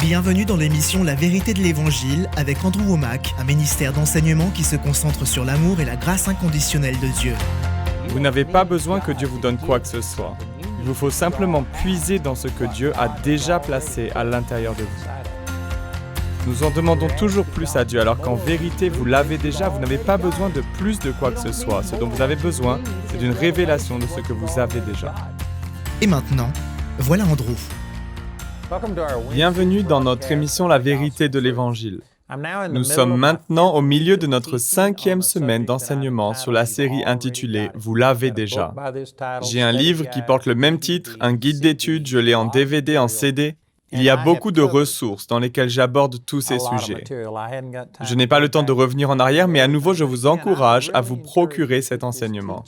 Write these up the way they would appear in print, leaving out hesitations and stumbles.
Bienvenue dans l'émission La vérité de l'Évangile avec Andrew Wommack, un ministère d'enseignement qui se concentre sur l'amour et la grâce inconditionnelle de Dieu. Vous n'avez pas besoin que Dieu vous donne quoi que ce soit. Il vous faut simplement puiser dans ce que Dieu a déjà placé à l'intérieur de vous. Nous en demandons toujours plus à Dieu, alors qu'en vérité, vous l'avez déjà, vous n'avez pas besoin de plus de quoi que ce soit. Ce dont vous avez besoin, c'est d'une révélation de ce que vous avez déjà. Et maintenant, voilà Andrew. Bienvenue dans notre émission La vérité de l'Évangile. Nous sommes maintenant au milieu de notre 5e semaine d'enseignement sur la série intitulée « Vous l'avez déjà ». J'ai un livre qui porte le même titre, un guide d'études, je l'ai en DVD, en CD. Il y a beaucoup de ressources dans lesquelles j'aborde tous ces sujets. Je n'ai pas le temps de revenir en arrière, mais à nouveau, je vous encourage à vous procurer cet enseignement.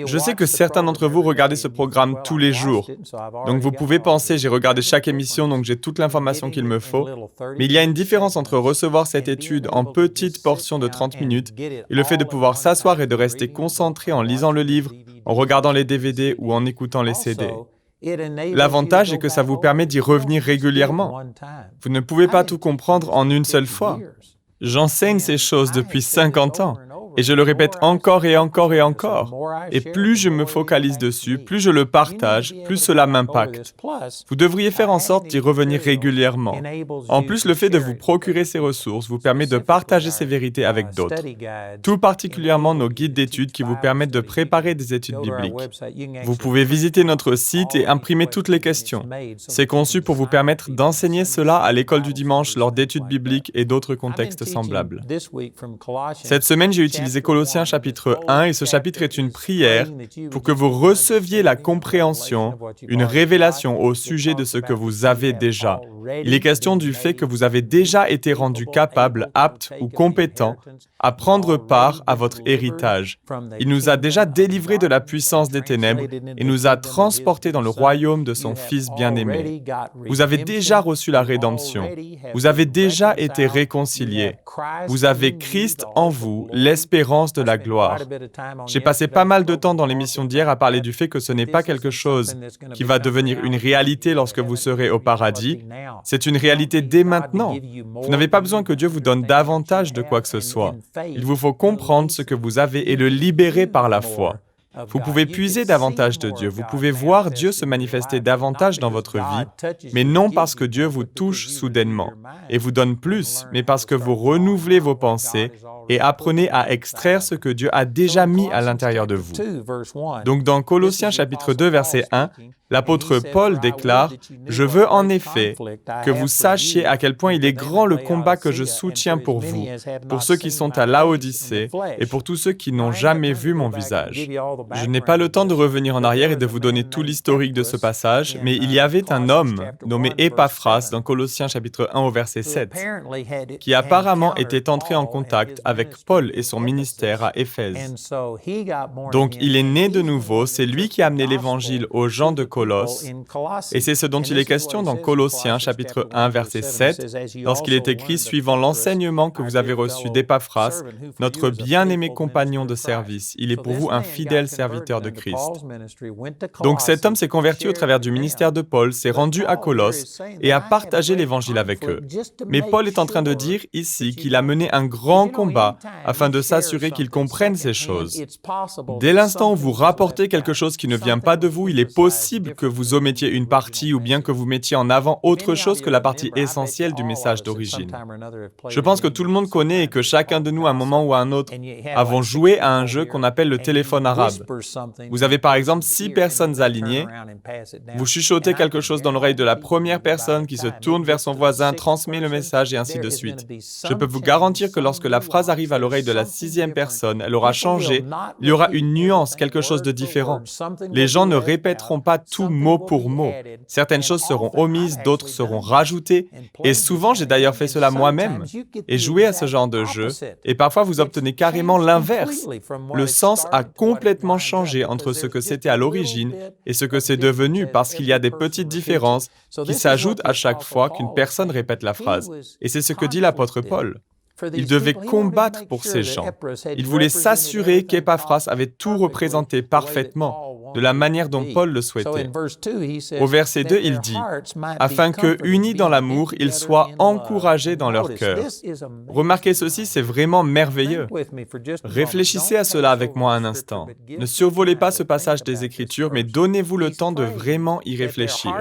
Je sais que certains d'entre vous regardez ce programme tous les jours, donc vous pouvez penser, j'ai regardé chaque émission, donc j'ai toute l'information qu'il me faut, mais il y a une différence entre recevoir cette étude en petites portions de 30 minutes et le fait de pouvoir s'asseoir et de rester concentré en lisant le livre, en regardant les DVD ou en écoutant les CD. L'avantage est que ça vous permet d'y revenir régulièrement. Vous ne pouvez pas tout comprendre en une seule fois. J'enseigne ces choses depuis 50 ans. Et je le répète encore et encore et encore. Et plus je me focalise dessus, plus je le partage, plus cela m'impacte. Vous devriez faire en sorte d'y revenir régulièrement. En plus, le fait de vous procurer ces ressources vous permet de partager ces vérités avec d'autres. Tout particulièrement nos guides d'études qui vous permettent de préparer des études bibliques. Vous pouvez visiter notre site et imprimer toutes les questions. C'est conçu pour vous permettre d'enseigner cela à l'école du dimanche lors d'études bibliques et d'autres contextes semblables. Cette semaine, j'ai utilisé Colossiens chapitre 1 et ce chapitre est une prière pour que vous receviez la compréhension, une révélation au sujet de ce que vous avez déjà. Il est question du fait que vous avez déjà été rendu capable, apte ou compétent à prendre part à votre héritage. Il nous a déjà délivrés de la puissance des ténèbres et nous a transportés dans le royaume de son Fils bien-aimé. Vous avez déjà reçu la rédemption. Vous avez déjà été réconciliés. Vous avez Christ en vous, l'espérance de la gloire. J'ai passé pas mal de temps dans l'émission d'hier à parler du fait que ce n'est pas quelque chose qui va devenir une réalité lorsque vous serez au paradis. C'est une réalité dès maintenant. Vous n'avez pas besoin que Dieu vous donne davantage de quoi que ce soit. Il vous faut comprendre ce que vous avez et le libérer par la foi. Vous pouvez puiser davantage de Dieu, vous pouvez voir Dieu se manifester davantage dans votre vie, mais non parce que Dieu vous touche soudainement et vous donne plus, mais parce que vous renouvelez vos pensées et apprenez à extraire ce que Dieu a déjà mis à l'intérieur de vous. Donc dans Colossiens chapitre 2, verset 1, l'apôtre Paul déclare « Je veux en effet que vous sachiez à quel point il est grand le combat que je soutiens pour vous, pour ceux qui sont à Laodicée et pour tous ceux qui n'ont jamais vu mon visage. » Je n'ai pas le temps de revenir en arrière et de vous donner tout l'historique de ce passage, mais il y avait un homme nommé Épaphras dans Colossiens chapitre 1 au verset 7, qui apparemment était entré en contact avec Paul et son ministère à Éphèse. Donc il est né de nouveau, c'est lui qui a amené l'évangile aux gens de Colosse, et c'est ce dont il est question dans Colossiens chapitre 1 verset 7, lorsqu'il est écrit « Suivant l'enseignement que vous avez reçu d'Épaphras, notre bien-aimé compagnon de service, il est pour vous un fidèle serviteur de Christ. » Donc cet homme s'est converti au travers du ministère de Paul, s'est rendu à Colosse et a partagé l'évangile avec eux. Mais Paul est en train de dire ici qu'il a mené un grand combat afin de s'assurer qu'ils comprennent ces choses. Dès l'instant où vous rapportez quelque chose qui ne vient pas de vous, il est possible que vous omettiez une partie ou bien que vous mettiez en avant autre chose que la partie essentielle du message d'origine. Je pense que tout le monde connaît et que chacun de nous, à un moment ou à un autre, avons joué à un jeu qu'on appelle le téléphone arabe. Vous avez par exemple 6 personnes alignées, vous chuchotez quelque chose dans l'oreille de la première personne qui se tourne vers son voisin, transmet le message et ainsi de suite. Je peux vous garantir que lorsque la phrase arrive à l'oreille de la 6e personne, elle aura changé, il y aura une nuance, quelque chose de différent. Les gens ne répéteront pas tout mot pour mot. Certaines choses seront omises, d'autres seront rajoutées. Et souvent, j'ai d'ailleurs fait cela moi-même. Et joué à ce genre de jeu. Et parfois, vous obtenez carrément l'inverse. Le sens a complètement changé entre ce que c'était à l'origine et ce que c'est devenu parce qu'il y a des petites différences qui s'ajoutent à chaque fois qu'une personne répète la phrase. Et c'est ce que dit l'apôtre Paul. Il devait combattre pour ces gens. Il voulait s'assurer qu'Épaphras avait tout représenté parfaitement. de la manière dont Paul le souhaitait. Au verset 2, il dit « Afin que, unis dans l'amour, ils soient encouragés dans leur cœur. » Remarquez ceci, c'est vraiment merveilleux. Réfléchissez à cela avec moi un instant. Ne survolez pas ce passage des Écritures, mais donnez-vous le temps de vraiment y réfléchir.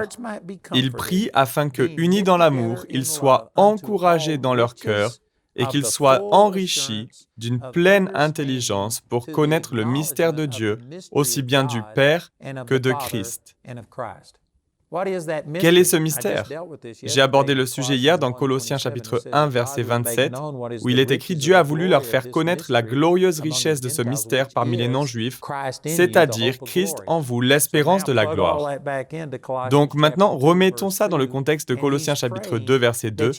Il prie afin que, unis dans l'amour, ils soient encouragés dans leur cœur et qu'ils soient enrichis d'une pleine intelligence pour connaître le mystère de Dieu, aussi bien du Père que de Christ. Quel est ce mystère? J'ai abordé le sujet hier dans Colossiens chapitre 1, verset 27, où il est écrit « Dieu a voulu leur faire connaître la glorieuse richesse de ce mystère parmi les non-juifs, c'est-à-dire Christ en vous, l'espérance de la gloire. » Donc maintenant, remettons ça dans le contexte de Colossiens chapitre 2, verset 2,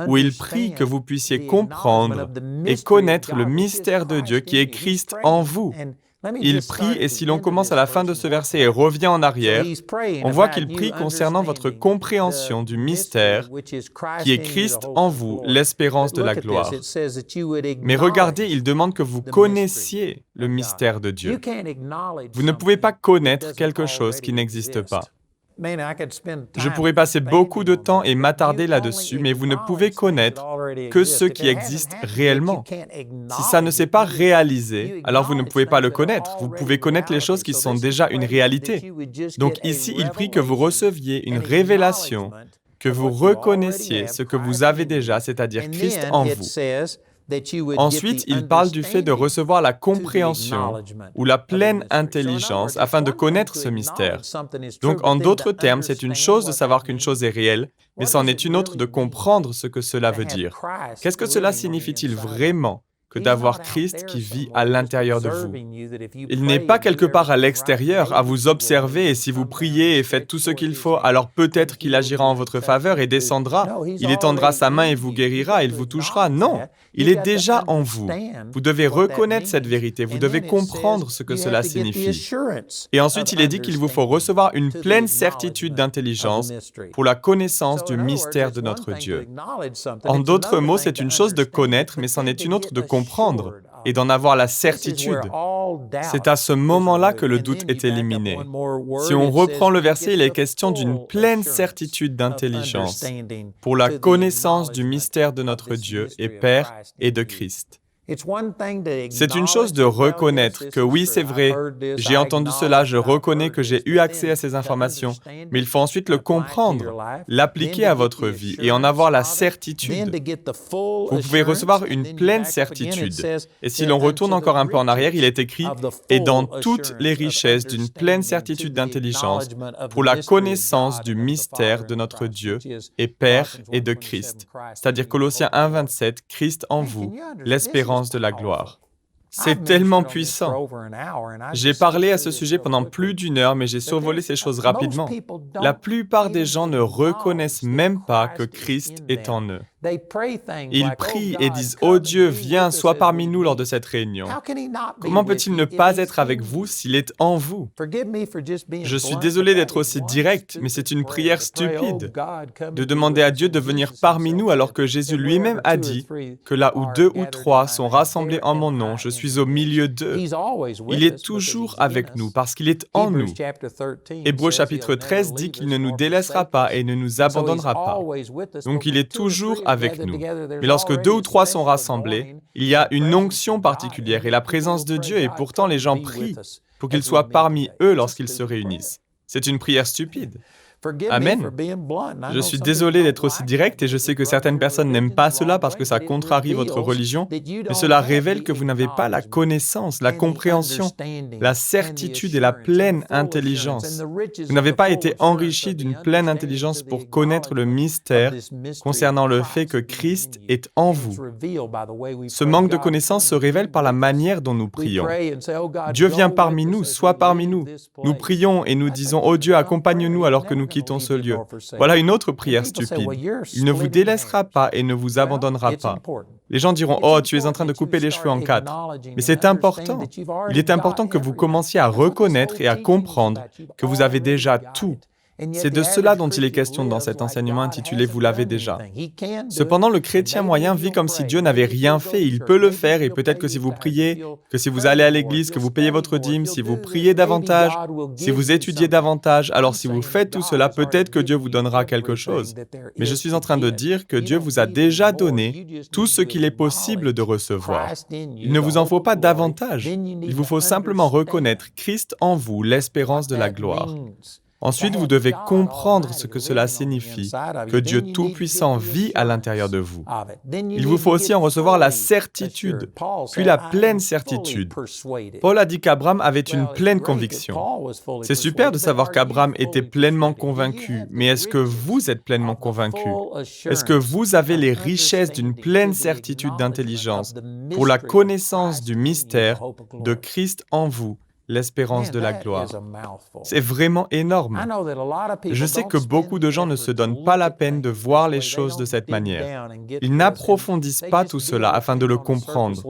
où il prie que vous puissiez comprendre et connaître le mystère de Dieu qui est Christ en vous. Il prie, et si l'on commence à la fin de ce verset et revient en arrière, on voit qu'il prie concernant votre compréhension du mystère qui est Christ en vous, l'espérance de la gloire. Mais regardez, il demande que vous connaissiez le mystère de Dieu. Vous ne pouvez pas connaître quelque chose qui n'existe pas. Je pourrais passer beaucoup de temps et m'attarder là-dessus, mais vous ne pouvez connaître que ce qui existe réellement. Si ça ne s'est pas réalisé, alors vous ne pouvez pas le connaître. Vous pouvez connaître les choses qui sont déjà une réalité. Donc ici, il prie que vous receviez une révélation, que vous reconnaissiez ce que vous avez déjà, c'est-à-dire Christ en vous. Ensuite, il parle du fait de recevoir la compréhension ou la pleine intelligence afin de connaître ce mystère. Donc, en d'autres termes, c'est une chose de savoir qu'une chose est réelle, mais c'en est une autre de comprendre ce que cela veut dire. Qu'est-ce que cela signifie-t-il vraiment que d'avoir Christ qui vit à l'intérieur de vous? Il n'est pas quelque part à l'extérieur, à vous observer, et si vous priez et faites tout ce qu'il faut, alors peut-être qu'il agira en votre faveur et descendra. Il étendra sa main et vous guérira, il vous touchera. Non, il est déjà en vous. Vous devez reconnaître cette vérité, vous devez comprendre ce que cela signifie. Et ensuite, il est dit qu'il vous faut recevoir une pleine certitude d'intelligence pour la connaissance du mystère de notre Dieu. En d'autres mots, c'est une chose de connaître, mais c'en est une autre de comprendre et d'en avoir la certitude. C'est à ce moment-là que le doute est éliminé. Si on reprend le verset, il est question d'une pleine certitude d'intelligence pour la connaissance du mystère de notre Dieu et Père et de Christ. C'est une chose de reconnaître que oui, c'est vrai, j'ai entendu cela, je reconnais que j'ai eu accès à ces informations, mais il faut ensuite le comprendre, l'appliquer à votre vie et en avoir la certitude. Vous pouvez recevoir une pleine certitude. Et si l'on retourne encore un peu en arrière, il est écrit « Et dans toutes les richesses d'une pleine certitude d'intelligence pour la connaissance du mystère de notre Dieu et Père et de Christ. » C'est-à-dire Colossiens 1, 27, Christ en vous, l'espérance de la gloire. C'est tellement puissant. J'ai parlé à ce sujet pendant plus d'une heure, mais j'ai survolé ces choses rapidement. La plupart des gens ne reconnaissent même pas que Christ est en eux. Ils prient et disent « Oh Dieu, viens, sois parmi nous lors de cette réunion. » Comment peut-il ne pas être avec vous s'il est en vous? Je suis désolé d'être aussi direct, mais c'est une prière stupide de demander à Dieu de venir parmi nous alors que Jésus lui-même a dit que là où 2 ou 3 sont rassemblés en mon nom, je suis au milieu d'eux. Il est toujours avec nous parce qu'il est en nous. Hébreux chapitre 13 dit qu'il ne nous délaissera pas et ne nous abandonnera pas. Donc il est toujours avec nous. Mais lorsque 2 ou 3 sont rassemblés, il y a une onction particulière et la présence de Dieu, et pourtant les gens prient pour qu'il soit parmi eux lorsqu'ils se réunissent. C'est une prière stupide. Amen. Je suis désolé d'être aussi direct et je sais que certaines personnes n'aiment pas cela parce que ça contrarie votre religion, mais cela révèle que vous n'avez pas la connaissance, la compréhension, la certitude et la pleine intelligence. Vous n'avez pas été enrichi d'une pleine intelligence pour connaître le mystère concernant le fait que Christ est en vous. Ce manque de connaissance se révèle par la manière dont nous prions. Dieu vient parmi nous, sois parmi nous. Nous prions et nous disons « Oh Dieu, accompagne-nous alors que nous quittons ce lieu. » Voilà une autre prière stupide. Il ne vous délaissera pas et ne vous abandonnera pas. Les gens diront « Oh, tu es en train de couper les cheveux en 4. » Mais c'est important. Il est important que vous commenciez à reconnaître et à comprendre que vous avez déjà tout C'est de cela dont il est question dans cet enseignement intitulé « Vous l'avez déjà ». Cependant, le chrétien moyen vit comme si Dieu n'avait rien fait. Il peut le faire et peut-être que si vous priez, que si vous allez à l'église, que vous payez votre dîme, si vous priez davantage, si vous étudiez davantage, alors si vous faites tout cela, peut-être que Dieu vous donnera quelque chose. Mais je suis en train de dire que Dieu vous a déjà donné tout ce qu'il est possible de recevoir. Il ne vous en faut pas davantage. Il vous faut simplement reconnaître Christ en vous, l'espérance de la gloire. Ensuite, vous devez comprendre ce que cela signifie, que Dieu Tout-Puissant vit à l'intérieur de vous. Il vous faut aussi en recevoir la certitude, puis la pleine certitude. Paul a dit qu'Abraham avait une pleine conviction. C'est super de savoir qu'Abraham était pleinement convaincu, mais est-ce que vous êtes pleinement convaincu? Est-ce que vous avez les richesses d'une pleine certitude d'intelligence pour la connaissance du mystère de Christ en vous, l'espérance de la gloire? C'est vraiment énorme. Je sais que beaucoup de gens ne se donnent pas la peine de voir les choses de cette manière. Ils n'approfondissent pas tout cela afin de le comprendre.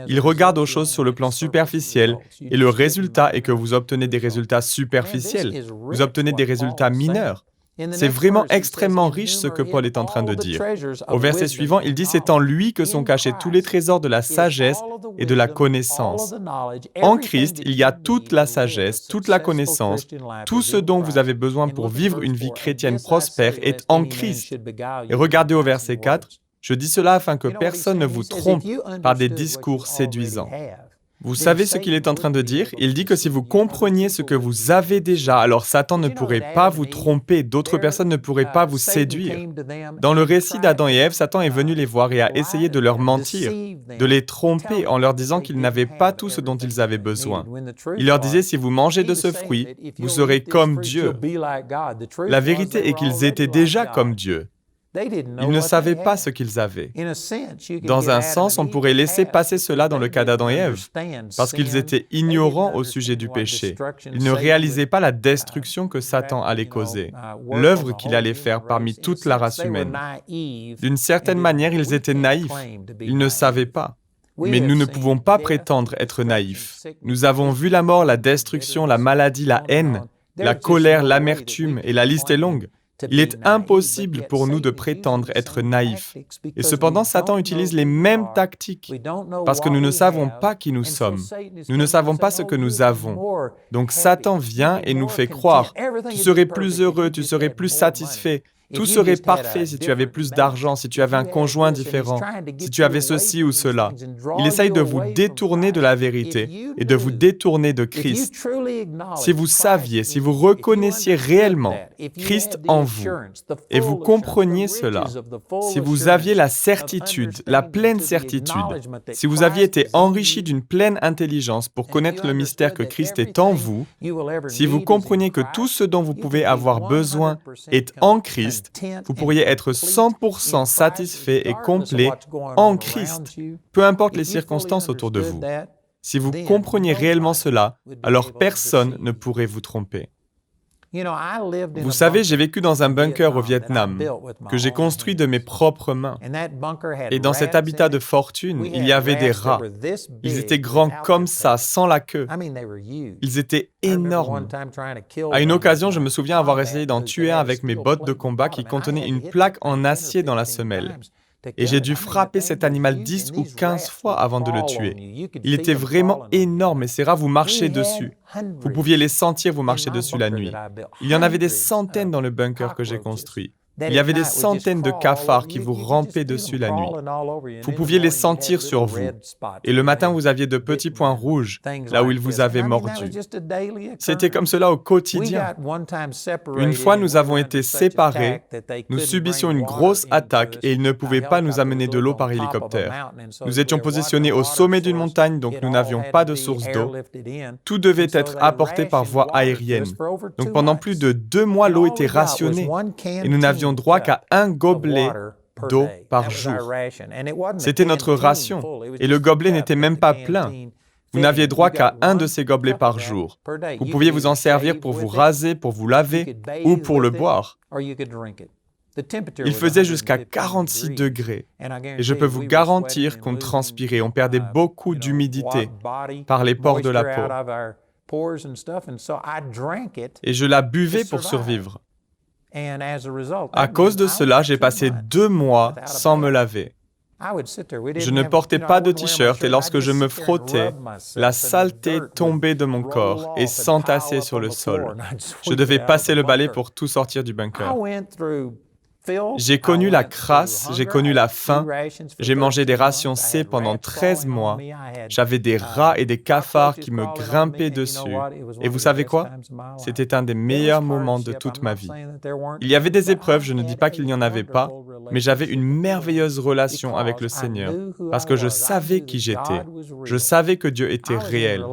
Ils regardent aux choses sur le plan superficiel et le résultat est que vous obtenez des résultats superficiels. Vous obtenez des résultats mineurs. C'est vraiment extrêmement riche ce que Paul est en train de dire. Au verset suivant, il dit « C'est en lui que sont cachés tous les trésors de la sagesse et de la connaissance. En Christ, il y a toute la sagesse, toute la connaissance, tout ce dont vous avez besoin pour vivre une vie chrétienne prospère est en Christ. » Et regardez au verset 4, « Je dis cela afin que personne ne vous trompe par des discours séduisants. » Vous savez ce qu'il est en train de dire? Il dit que si vous compreniez ce que vous avez déjà, alors Satan ne pourrait pas vous tromper, d'autres personnes ne pourraient pas vous séduire. Dans le récit d'Adam et Ève, Satan est venu les voir et a essayé de leur mentir, de les tromper en leur disant qu'ils n'avaient pas tout ce dont ils avaient besoin. Il leur disait, si vous mangez de ce fruit, vous serez comme Dieu. La vérité est qu'ils étaient déjà comme Dieu. Ils ne savaient pas ce qu'ils avaient. Dans un sens, on pourrait laisser passer cela dans le cas d'Adam et Ève, parce qu'ils étaient ignorants au sujet du péché. Ils ne réalisaient pas la destruction que Satan allait causer, l'œuvre qu'il allait faire parmi toute la race humaine. D'une certaine manière, ils étaient naïfs. Ils ne savaient pas. Mais nous ne pouvons pas prétendre être naïfs. Nous avons vu la mort, la destruction, la maladie, la haine, la colère, l'amertume, et la liste est longue. Il est impossible pour nous de prétendre être naïfs. Et cependant, Satan utilise les mêmes tactiques parce que nous ne savons pas qui nous sommes. Nous ne savons pas ce que nous avons. Donc Satan vient et nous fait croire « Tu serais plus heureux, tu serais plus satisfait. Tout serait parfait si tu avais plus d'argent, si tu avais un conjoint différent, si tu avais ceci ou cela. » Il essaye de vous détourner de la vérité et de vous détourner de Christ. Si vous saviez, si vous reconnaissiez réellement Christ en vous et vous compreniez cela, si vous aviez la certitude, la pleine certitude, si vous aviez été enrichi d'une pleine intelligence pour connaître le mystère que Christ est en vous, si vous compreniez que tout ce dont vous pouvez avoir besoin est en Christ, vous pourriez être 100% satisfait et complet en Christ, peu importe les circonstances autour de vous. Si vous compreniez réellement cela, alors personne ne pourrait vous tromper. Vous savez, j'ai vécu dans un bunker au Vietnam que j'ai construit de mes propres mains. Et dans cet habitat de fortune, il y avait des rats. Ils étaient grands comme ça, sans la queue. Ils étaient énormes. À une occasion, je me souviens avoir essayé d'en tuer un avec mes bottes de combat qui contenaient une plaque en acier dans la semelle. Et j'ai dû frapper cet animal 10 ou 15 fois avant de le tuer. Il était vraiment énorme et ces rats, vous marchez dessus. Vous pouviez les sentir, vous marchez dessus la nuit. Il y en avait des centaines dans le bunker que j'ai construit. Il y avait des centaines de cafards qui vous rampaient dessus la nuit. Vous pouviez les sentir sur vous. Et le matin, vous aviez de petits points rouges, là où ils vous avaient mordu. C'était comme cela au quotidien. Une fois, nous avons été séparés, nous subissions une grosse attaque et ils ne pouvaient pas nous amener de l'eau par hélicoptère. Nous étions positionnés au sommet d'une montagne, donc nous n'avions pas de source d'eau. Tout devait être apporté par voie aérienne. Donc pendant plus de 2 mois, l'eau était rationnée et nous n'avions droit qu'à un gobelet d'eau par jour. C'était notre ration, et le gobelet n'était même pas plein. Vous n'aviez droit qu'à un de ces gobelets par jour. Vous pouviez vous en servir pour vous raser, pour vous laver, ou pour le boire. Il faisait jusqu'à 46 degrés, et je peux vous garantir qu'on transpirait, on perdait beaucoup d'humidité par les pores de la peau. Et je la buvais pour survivre. À cause de cela, j'ai passé 2 mois sans me laver. Je ne portais pas de t-shirt et lorsque je me frottais, la saleté tombait de mon corps et s'entassait sur le sol. Je devais passer le balai pour tout sortir du bunker. J'ai connu la crasse, j'ai connu la faim, j'ai mangé des rations C pendant 13 mois, j'avais des rats et des cafards qui me grimpaient dessus. Et vous savez quoi? C'était un des meilleurs moments de toute ma vie. Il y avait des épreuves, je ne dis pas qu'il n'y en avait pas, mais j'avais une merveilleuse relation avec le Seigneur, parce que je savais qui j'étais. Je savais que Dieu était réel.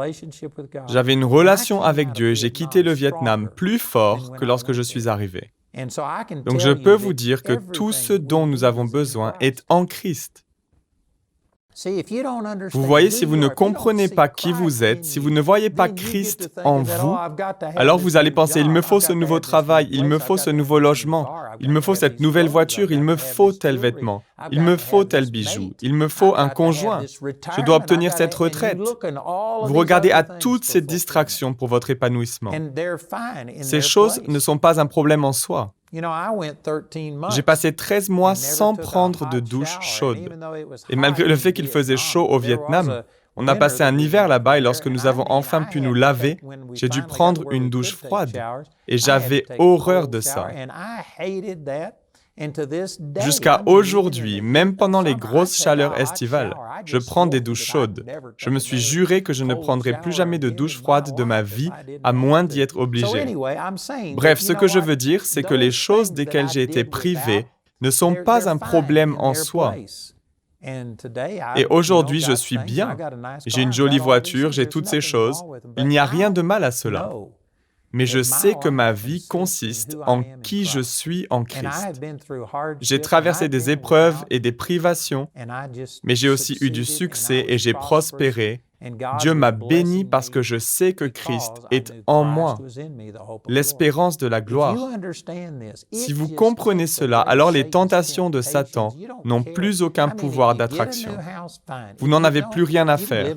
J'avais une relation avec Dieu et j'ai quitté le Vietnam plus fort que lorsque je suis arrivé. Donc je peux vous dire que tout ce dont nous avons besoin est en Christ. Vous voyez, si vous ne comprenez pas qui vous êtes, si vous ne voyez pas Christ en vous, alors vous allez penser, il me faut ce nouveau travail, il me faut ce nouveau logement, il me faut cette nouvelle voiture, il me faut tel vêtement, il me faut tel bijou, il me faut un conjoint, je dois obtenir cette retraite. Vous regardez à toutes ces distractions pour votre épanouissement. Ces choses ne sont pas un problème en soi. J'ai passé 13 mois sans prendre de douche chaude. Et malgré le fait qu'il faisait chaud au Vietnam, on a passé un hiver là-bas et lorsque nous avons enfin pu nous laver, j'ai dû prendre une douche froide. Et j'avais horreur de ça. Jusqu'à aujourd'hui, même pendant les grosses chaleurs estivales, je prends des douches chaudes. Je me suis juré que je ne prendrai plus jamais de douche froide de ma vie, à moins d'y être obligé. Bref, ce que je veux dire, c'est que les choses desquelles j'ai été privé ne sont pas un problème en soi. Et aujourd'hui, je suis bien. J'ai une jolie voiture, j'ai toutes ces choses. Il n'y a rien de mal à cela. Mais je sais que ma vie consiste en qui je suis en Christ. J'ai traversé des épreuves et des privations, mais j'ai aussi eu du succès et j'ai prospéré. Dieu m'a béni parce que je sais que Christ est en moi, l'espérance de la gloire. Si vous comprenez cela, alors les tentations de Satan n'ont plus aucun pouvoir d'attraction. Vous n'en avez plus rien à faire.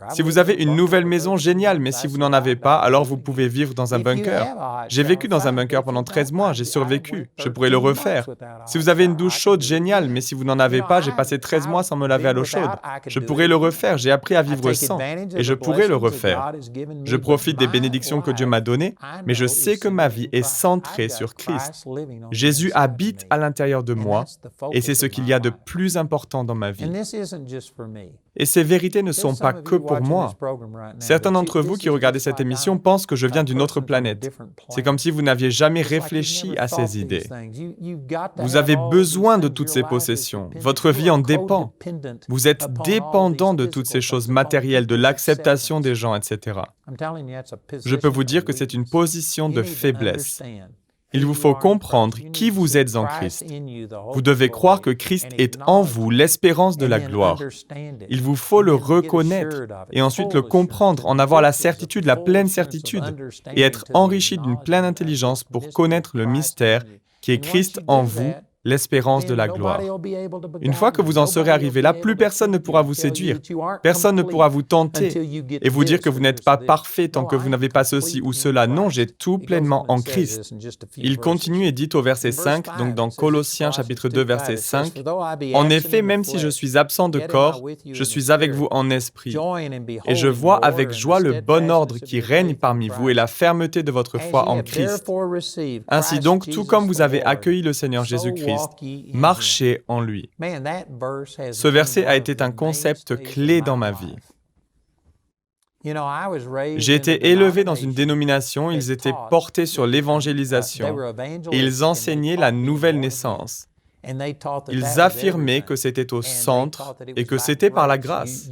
Si vous avez une nouvelle maison, génial, mais si vous n'en avez pas, alors vous pouvez vivre dans un bunker. J'ai vécu dans un bunker pendant 13 mois, j'ai survécu, je pourrais le refaire. Si vous avez une douche chaude, génial, mais si vous n'en avez pas, j'ai passé 13 mois sans me laver à l'eau chaude. Je pourrais le refaire, j'ai appris à vivre sans. Et je pourrais le refaire. Je profite des bénédictions que Dieu m'a données, mais je sais que ma vie est centrée sur Christ. Jésus habite à l'intérieur de moi, et c'est ce qu'il y a de plus important dans ma vie. Et ces vérités ne sont pas que pour moi. Certains d'entre vous qui regardez cette émission pensent que je viens d'une autre planète. C'est comme si vous n'aviez jamais réfléchi à ces idées. Vous avez besoin de toutes ces possessions. Votre vie en dépend. Vous êtes dépendant de toutes ces choses matérielles, de l'acceptation des gens, etc. Je peux vous dire que c'est une position de faiblesse. Il vous faut comprendre qui vous êtes en Christ. Vous devez croire que Christ est en vous, l'espérance de la gloire. Il vous faut le reconnaître et ensuite le comprendre, en avoir la certitude, la pleine certitude, et être enrichi d'une pleine intelligence pour connaître le mystère qui est Christ en vous, l'espérance de la gloire. Une fois que vous en serez arrivé là, plus personne ne pourra vous séduire, personne ne pourra vous tenter et vous dire que vous n'êtes pas parfait tant que vous n'avez pas ceci ou cela. Non, j'ai tout pleinement en Christ. Il continue et dit au verset 5, donc dans Colossiens chapitre 2, verset 5, « En effet, même si je suis absent de corps, je suis avec vous en esprit, et je vois avec joie le bon ordre qui règne parmi vous et la fermeté de votre foi en Christ. Ainsi donc, tout comme vous avez accueilli le Seigneur Jésus-Christ, marchez en lui. » Ce verset a été un concept clé dans ma vie. J'ai été élevé dans une dénomination, ils étaient portés sur l'évangélisation et ils enseignaient la nouvelle naissance. Ils affirmaient que c'était au centre et que c'était par la grâce.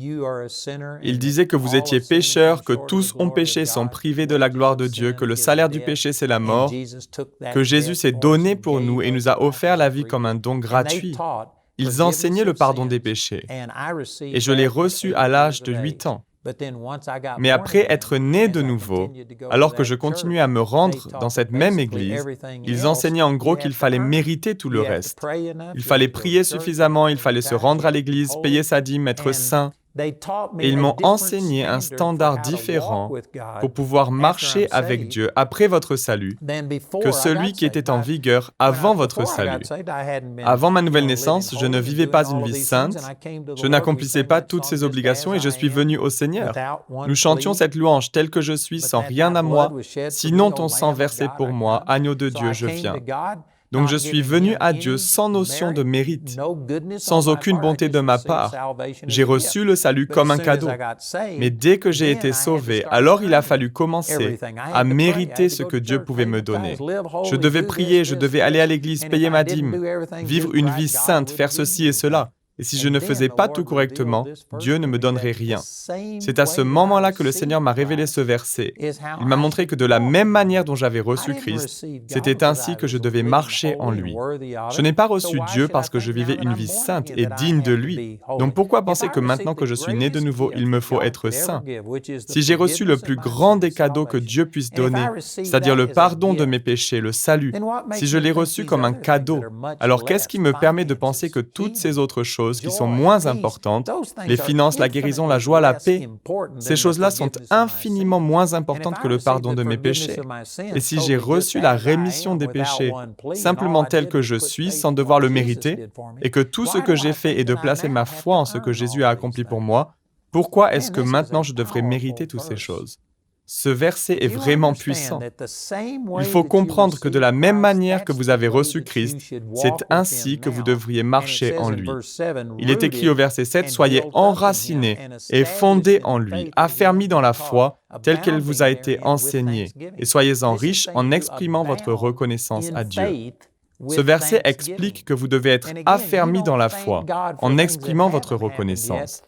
Ils disaient que vous étiez pécheurs, que tous ont péché, sont privés de la gloire de Dieu, que le salaire du péché c'est la mort, que Jésus s'est donné pour nous et nous a offert la vie comme un don gratuit. Ils enseignaient le pardon des péchés. Et je l'ai reçu à l'âge de 8 ans. Mais après être né de nouveau, alors que je continuais à me rendre dans cette même église, ils enseignaient en gros qu'il fallait mériter tout le reste. Il fallait prier suffisamment, il fallait se rendre à l'église, payer sa dîme, être saint. Et ils m'ont enseigné un standard différent pour pouvoir marcher avec Dieu après votre salut que celui qui était en vigueur avant votre salut. Avant ma nouvelle naissance, je ne vivais pas une vie sainte, je n'accomplissais pas toutes ces obligations et je suis venu au Seigneur. Nous chantions cette louange telle que je suis, sans rien à moi, sinon ton sang versé pour moi, agneau de Dieu, je viens. Donc je suis venu à Dieu sans notion de mérite, sans aucune bonté de ma part. J'ai reçu le salut comme un cadeau. Mais dès que j'ai été sauvé, alors il a fallu commencer à mériter ce que Dieu pouvait me donner. Je devais prier, je devais aller à l'église, payer ma dîme, vivre une vie sainte, faire ceci et cela. Et si je ne faisais pas tout correctement, Dieu ne me donnerait rien. C'est à ce moment-là que le Seigneur m'a révélé ce verset. Il m'a montré que de la même manière dont j'avais reçu Christ, c'était ainsi que je devais marcher en lui. Je n'ai pas reçu Dieu parce que je vivais une vie sainte et digne de lui. Donc pourquoi penser que maintenant que je suis né de nouveau, il me faut être saint? Si j'ai reçu le plus grand des cadeaux que Dieu puisse donner, c'est-à-dire le pardon de mes péchés, le salut, si je l'ai reçu comme un cadeau, alors qu'est-ce qui me permet de penser que toutes ces autres choses qui sont moins importantes, les finances, la guérison, la joie, la paix, ces choses-là sont infiniment moins importantes que le pardon de mes péchés. Et si j'ai reçu la rémission des péchés simplement tel que je suis, sans devoir le mériter, et que tout ce que j'ai fait est de placer ma foi en ce que Jésus a accompli pour moi, pourquoi est-ce que maintenant je devrais mériter toutes ces choses? Ce verset est vraiment puissant. Il faut comprendre que de la même manière que vous avez reçu Christ, c'est ainsi que vous devriez marcher en lui. Il est écrit au verset 7, « Soyez enracinés et fondés en lui, affermis dans la foi, telle qu'elle vous a été enseignée, et soyez-en riches en exprimant votre reconnaissance à Dieu. » Ce verset explique que vous devez être affermis dans la foi, en exprimant votre reconnaissance.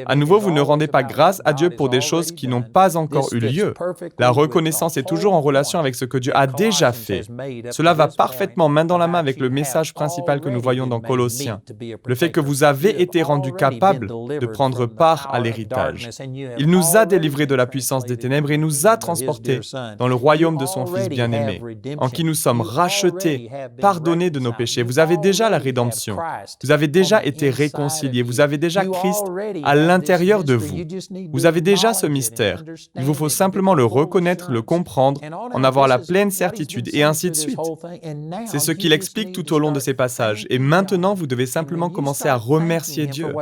À nouveau, vous ne rendez pas grâce à Dieu pour des choses qui n'ont pas encore eu lieu. La reconnaissance est toujours en relation avec ce que Dieu a déjà fait. Cela va parfaitement main dans la main avec le message principal que nous voyons dans Colossiens, le fait que vous avez été rendus capables de prendre part à l'héritage. Il nous a délivrés de la puissance des ténèbres et nous a transportés dans le royaume de son Fils bien-aimé, en qui nous sommes rachetés, pardonnés de nos péchés. Vous avez déjà la rédemption. Vous avez déjà été réconciliés. Vous avez déjà Christ à l'intérieur de vous. Vous avez déjà ce mystère. Il vous faut simplement le reconnaître, le comprendre, en avoir la pleine certitude, et ainsi de suite. C'est ce qu'il explique tout au long de ces passages. Et maintenant, vous devez simplement commencer à remercier Dieu.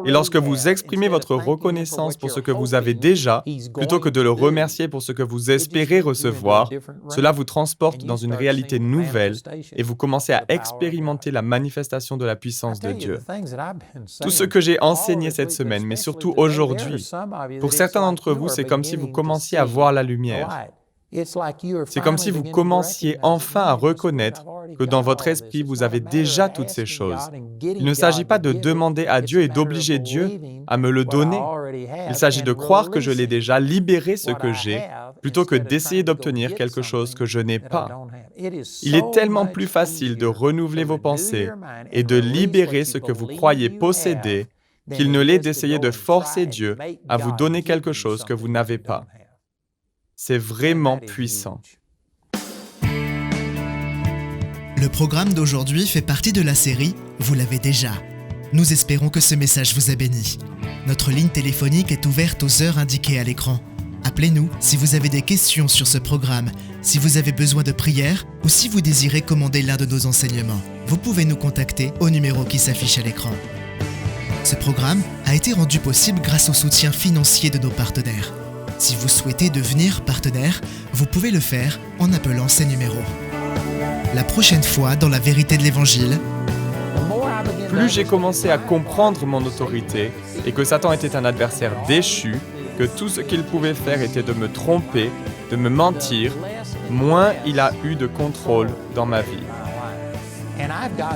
Et lorsque vous exprimez votre reconnaissance pour ce que vous avez déjà, plutôt que de le remercier pour ce que vous espérez recevoir, cela vous transporte dans une réalité nouvelle et vous commencez à expérimenter la manifestation de la puissance de Dieu. Tout ce que j'ai enseigné cette semaine, mais surtout aujourd'hui, pour certains d'entre vous, c'est comme si vous commenciez à voir la lumière. C'est comme si vous commenciez enfin à reconnaître que dans votre esprit, vous avez déjà toutes ces choses. Il ne s'agit pas de demander à Dieu et d'obliger Dieu à me le donner. Il s'agit de croire que je l'ai déjà, libéré ce que j'ai, plutôt que d'essayer d'obtenir quelque chose que je n'ai pas. Il est tellement plus facile de renouveler vos pensées et de libérer ce que vous croyez posséder qu'il ne l'est d'essayer de forcer Dieu à vous donner quelque chose que vous n'avez pas. C'est vraiment puissant. Le programme d'aujourd'hui fait partie de la série « Vous l'avez déjà ». Nous espérons que ce message vous a béni. Notre ligne téléphonique est ouverte aux heures indiquées à l'écran. Appelez-nous si vous avez des questions sur ce programme, si vous avez besoin de prière ou si vous désirez commander l'un de nos enseignements. Vous pouvez nous contacter au numéro qui s'affiche à l'écran. Ce programme a été rendu possible grâce au soutien financier de nos partenaires. Si vous souhaitez devenir partenaire, vous pouvez le faire en appelant ces numéros. La prochaine fois, dans la vérité de l'Évangile, plus j'ai commencé à comprendre mon autorité et que Satan était un adversaire déchu, que tout ce qu'il pouvait faire était de me tromper, de me mentir, moins il a eu de contrôle dans ma vie.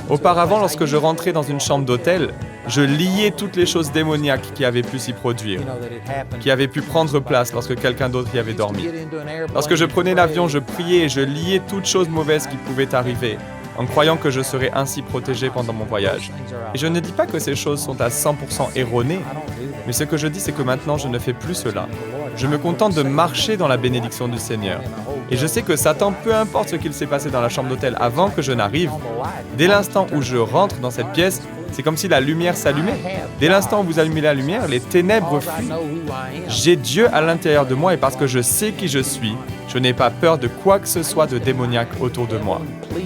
Auparavant, lorsque je rentrais dans une chambre d'hôtel, je liais toutes les choses démoniaques qui avaient pu s'y produire, qui avaient pu prendre place lorsque quelqu'un d'autre y avait dormi. Lorsque je prenais l'avion, je priais et je liais toutes choses mauvaises qui pouvaient arriver, en croyant que je serais ainsi protégé pendant mon voyage. Et je ne dis pas que ces choses sont à 100% erronées, mais ce que je dis, c'est que maintenant, je ne fais plus cela. Je me contente de marcher dans la bénédiction du Seigneur. Et je sais que Satan, peu importe ce qu'il s'est passé dans la chambre d'hôtel avant que je n'arrive, dès l'instant où je rentre dans cette pièce, c'est comme si la lumière s'allumait. Dès l'instant où vous allumez la lumière, les ténèbres fuient. J'ai Dieu à l'intérieur de moi et parce que je sais qui je suis, je n'ai pas peur de quoi que ce soit de démoniaque autour de moi.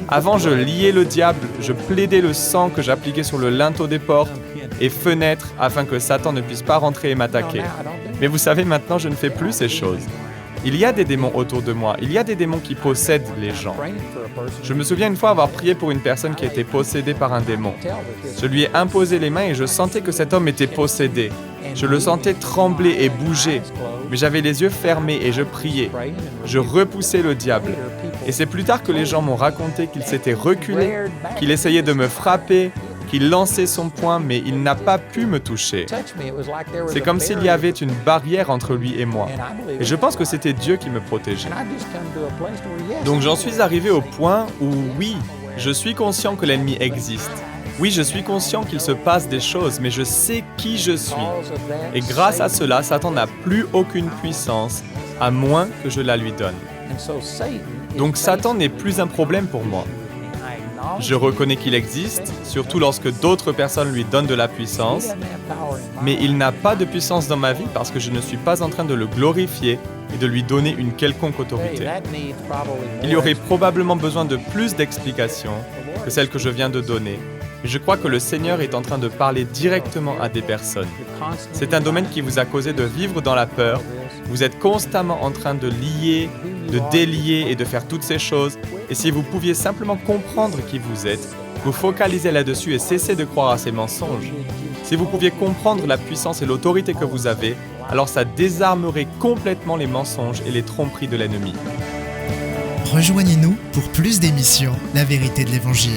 Avant, je liais le diable, je plaidais le sang que j'appliquais sur le linteau des portes et fenêtres afin que Satan ne puisse pas rentrer et m'attaquer. Mais vous savez, maintenant, je ne fais plus ces choses. Il y a des démons autour de moi, il y a des démons qui possèdent les gens. Je me souviens une fois avoir prié pour une personne qui était possédée par un démon. Je lui ai imposé les mains et je sentais que cet homme était possédé. Je le sentais trembler et bouger, mais j'avais les yeux fermés et je priais. Je repoussais le diable. Et c'est plus tard que les gens m'ont raconté qu'il s'était reculé, qu'il essayait de me frapper, qu'il lançait son poing, mais il n'a pas pu me toucher. C'est comme s'il y avait une barrière entre lui et moi. Et je pense que c'était Dieu qui me protégeait. Donc j'en suis arrivé au point où, oui, je suis conscient que l'ennemi existe. Oui, je suis conscient qu'il se passe des choses, mais je sais qui je suis. Et grâce à cela, Satan n'a plus aucune puissance, à moins que je la lui donne. Donc Satan n'est plus un problème pour moi. Je reconnais qu'il existe, surtout lorsque d'autres personnes lui donnent de la puissance, mais il n'a pas de puissance dans ma vie parce que je ne suis pas en train de le glorifier et de lui donner une quelconque autorité. Il y aurait probablement besoin de plus d'explications que celles que je viens de donner. Mais je crois que le Seigneur est en train de parler directement à des personnes. C'est un domaine qui vous a causé de vivre dans la peur. Vous êtes constamment en train de lier, de délier et de faire toutes ces choses. Et si vous pouviez simplement comprendre qui vous êtes, vous focaliser là-dessus et cesser de croire à ces mensonges. Si vous pouviez comprendre la puissance et l'autorité que vous avez, alors ça désarmerait complètement les mensonges et les tromperies de l'ennemi. Rejoignez-nous pour plus d'émissions La vérité de l'Évangile.